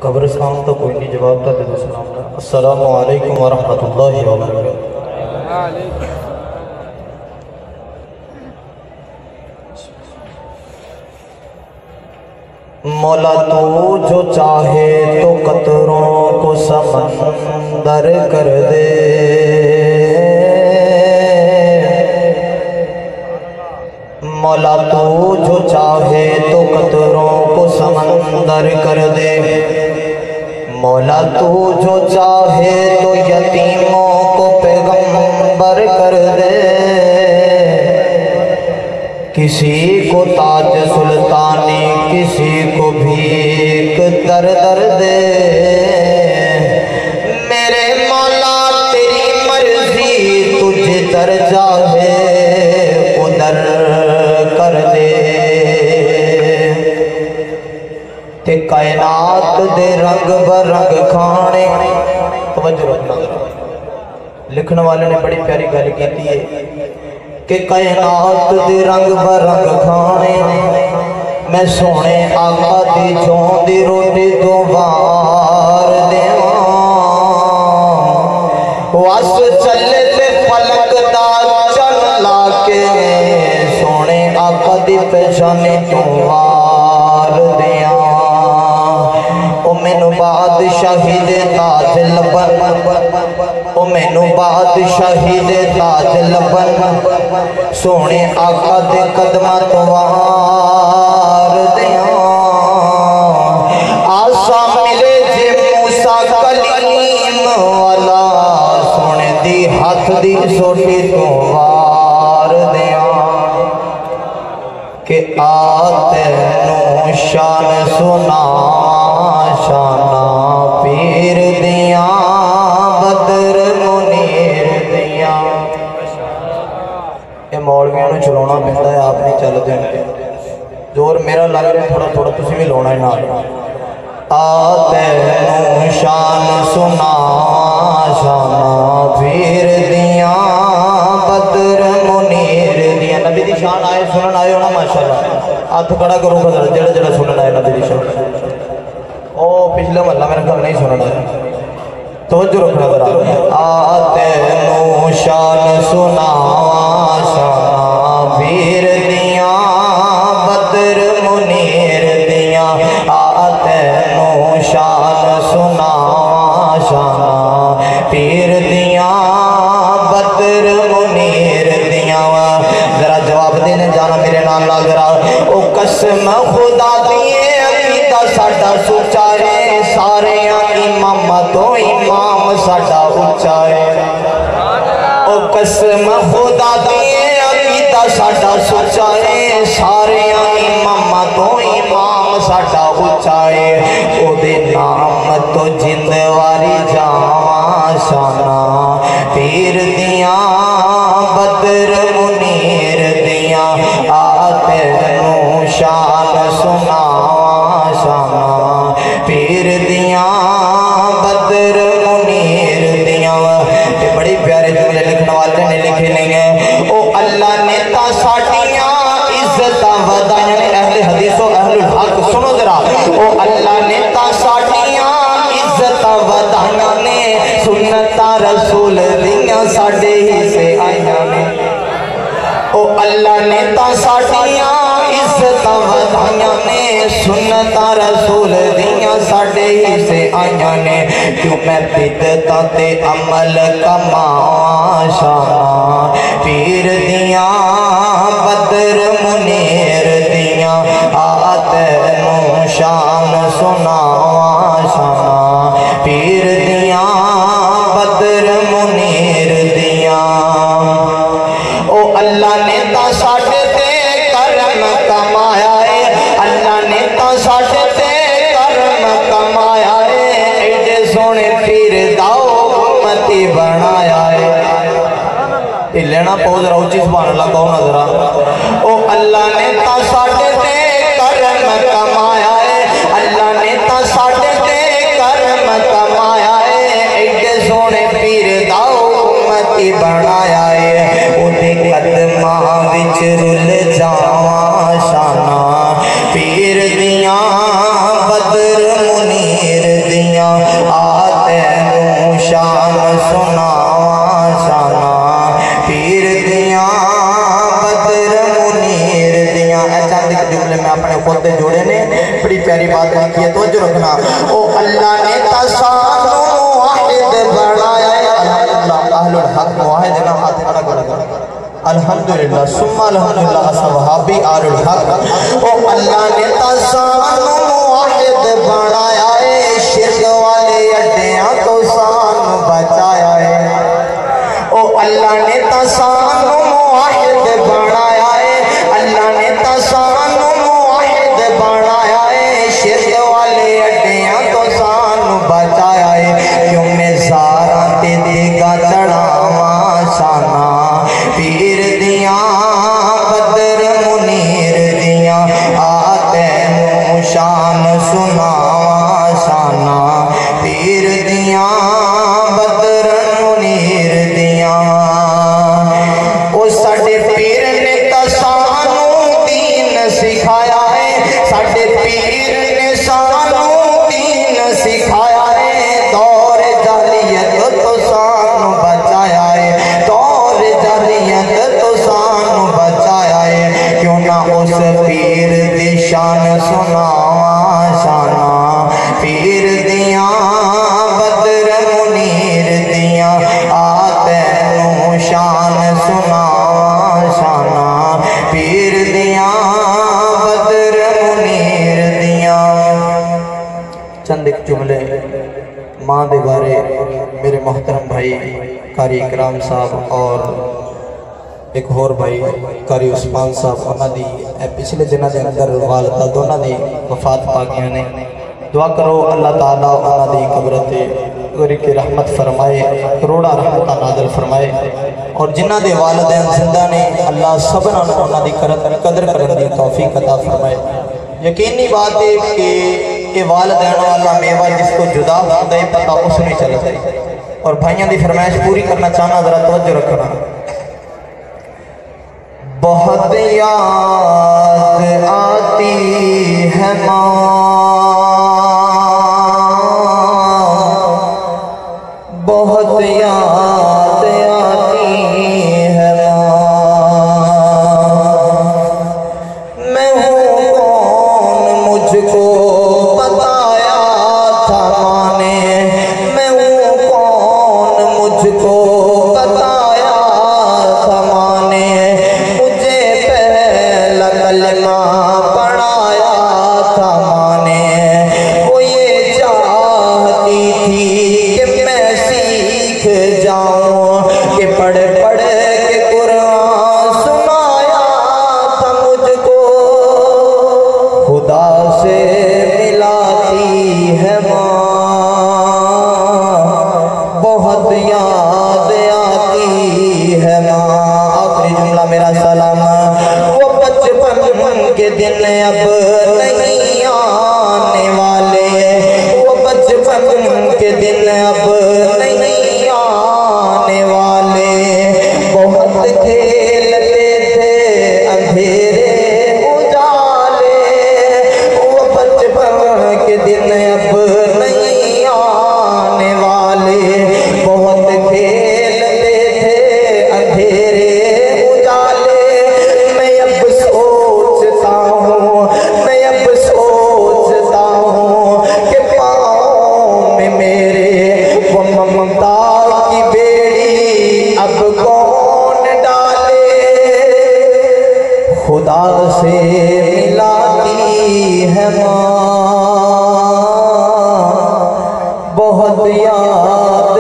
कब्रिस्तान तो कोई नहीं जवाब था दे सलाम का। अस्सलामु अलैकुम वरहमतुल्लाहि वबरकातुहू। मौला तू जो चाहे तो कतरों को समंदर कर दे, मौला तू जो चाहे तो कतरों को समंदर कर दे, मौला तू जो चाहे तो यतीमों को पैगंबर कर दे, किसी को ताज सुल्तानी किसी को भीख दर दर दे। मेरे मौला तेरी मर्जी तुझे दर जाए उधर कर दे, ते कायनात दे रंग बरंग खाने। तवज्जो रखना, लिखने वाले ने बड़ी प्यारी गल की है कि कायनात दे रंग बरंग खाने, मैं सोने आका दी चौं दी रोटी तो वार देवां, वस चले ते पलक दा चन लाके, सोने आका दी पेशानी तो वार दियां। ओ मैनू बादशाही दे ताज लबन, ओ मैनू बादशाही दे ताज लबन, सोने आका दे कदमां तो वार दियां। आसा मिले जे मूसा कलीम वाला, सोने दी हाथ दी सोटी तो वार दियां। के आते नो शान सुना शाना पीर दिया बदर मुनीर दिया। ये मौलवियों ने चलाना पैंदा है, आप नहीं चलते। जोर मेरा लग रहा है, थोड़ा थोड़ा तुसी भी लाना है नाल। आते नो शान सुना शाना पीर दिया बदर मुनीर दिया। नबी दी शान आए सुनन आए हो ना माशाअल्लाह, हाथ खड़ा करो बदर जेड़ा जेड़ा सुनन आए नबी दी शान। ओ पिछला महला मेरा घर नहीं सुनना है, तवज्जो रखना जरा। आते नो शान सुना शाना वीर दिया बदर मुनीर दिया। आते नो शान सुना शाना पीर दिया बदर मुनीर दिया। जरा जवाब देने जाना मेरे नाम ला जरा। ओ कसम खुदा दिए अकीदा साडा सुचा है, सारे इमाम तो इमाम साडा उच्चा है। ओ कसम खुदा दिए अकीदा साडा सुचा है, सारे इमाम तो इमाम साडा उच्चा है। ओदे नाम तो जिंदवारी जावां शाना पीर दिया बदर मुनीर दिया। आते नो शान सुना शाना पीर दिया बदर मुनीर दिया। बड़ी प्यारे जुमले लिखने वाले ने लिखे नहीं है। ओ अल्लाह ने ता साडियां इज्जतां वधाईयां ने। अहले हदीस ओ अहलुल हक सुनो जरा। ओ अल्लाह ने ता साडियां इज्जतां वधाईयां ने, सुन्नतां रसूल दियां साडे हिस्से आईयां ने। ओ अल्लाह ने ता साडियां इज्जतां वधाईयां ने, सुन्नतां रसूल दियां साडे हिस्से आईयां ने। क्यों मैं बिदतां ते अमल कमावां शाना पीर दिया बदर मुनीर दिया। आते नो शान सुनावां शाना पीर दिया बदर मुनीर दिया। ओ अल्लाह ने ता साडे ते करम कमाया है, अल्लाह ने ता साडे ते करम कमाया है। एडे सोने पीर दा उम्मती बनाया है। लेना पौ जरा उच्ची सुभान अल्लाह कहो ना जरा। ओ अल्लाह ने ता साडे ते करम कमाया है, अल्लाह ने ता साडे ते करम कमाया है। एडे सोने पीर दा उम्मती बनाया है। ओदे कदमां विच रुल जावां शाना पीर दिया बदर मुनीर दिया आते शान सुनावा शाना पीर दिया बदर मुनीर दिया। चंद जुमले में अपने खुद जोड़े ने, बड़ी प्यारी बात लिखी है, तवज्जो रखना। ओ अल्लाह ने तसानो वाहिद बनाया है। अल्लाह अहलुल हक वाहिद ना हाथ खड़ा कर अल्हम्दुलिल्लाह सुम्मा अल्हम्दुलिल्लाह असहाबी आलुल हक। ओ अल्लाह ने तसानो वाहिद बनाया है, शिर्क वाले अड्डियां तो सान बचाया है। ओ अल्लाह ने तसानो वाहिद बनाया है, अल्लाह ने तसानो वाहिद बनाया है, शिर्क वाले अड्डियां तो सान बचाया है। क्यों मैं सारा ते देगा चढ़ावा शाना पीर दिया बदर मुनीर दिया आते शान सुनावा शाना पीर दिया बदर मुनीर दिया। ओ साडे पीर ने सानू दीन सिखाया है, साडे पीर ने सानू दीन सिखाया है। दौर जालियत तो सानू बचाया है, दौर जालियत तो सानू बचाया है। क्यों ना उस पीर दी शान सुनावा शाना पीर दिया बदर मुनीर दिया आते शान सुनावा शाना पीर दिया बदर मुनीर दिया। चंद एक जुमले माँ दे बारे मेरे मोहतरम भाई कारी इकराम साहब और एक होर भाई कारी उस्मान साहब उन्होंने पिछले दिनों के अंदर वालदा दोनों की वफात पा गई ने। दुआ करो अल्लाह ताला उन्होंने कब्र ते की रहमत फरमाए, करोड़ा रहमत नाज़िल फरमाए। और जिन्हों के वालिदैन जिंदा ने अल्लाह सबना उन्होंने कदर करने की तौफीक अता फरमाए। यकीनी बात है कि ये वालिदैन वाला मेवा जिसको जुदा होता है पता उसको नहीं चलता। और भाइयों की फरमाइश पूरी करना चाहना, जरा तवज्जो रखना। बहुत याद आती है माँ, बहुत याद आती है माँ। मैं हूँ कौन मुझको बताया था माँ ने, मैं हूँ कौन मुझको बताया था माँ ने। मुझे पहला कलमा पढ़ाया था माँ ने। वो ये चाहती थी कि मैं सीख जाऊं, कि पढ़ पढ़ के कुरान सुनाया था मुझको। खुदा से मिलाती है माँ, बहुत याद आती है माँ। आखिरी जुमला मेरा सलाम। वो बचपन के दिन अब नहीं आने वाले, वो बचपन के दिन अब नहीं आने वाले। बहुत खेलते थे अंधेरे उजाले, वो बचपन के दिन अब नहीं आने वाले। बहुत खेलते थे अंधेरे उजाले। मैं अब सोचता हूँ, मैं अब सोचता हूँ कि पाँव में मेरे वो ममता की बेड़ी अब कौन डाले। खुदा से मिलाती है माँ, बहुत याद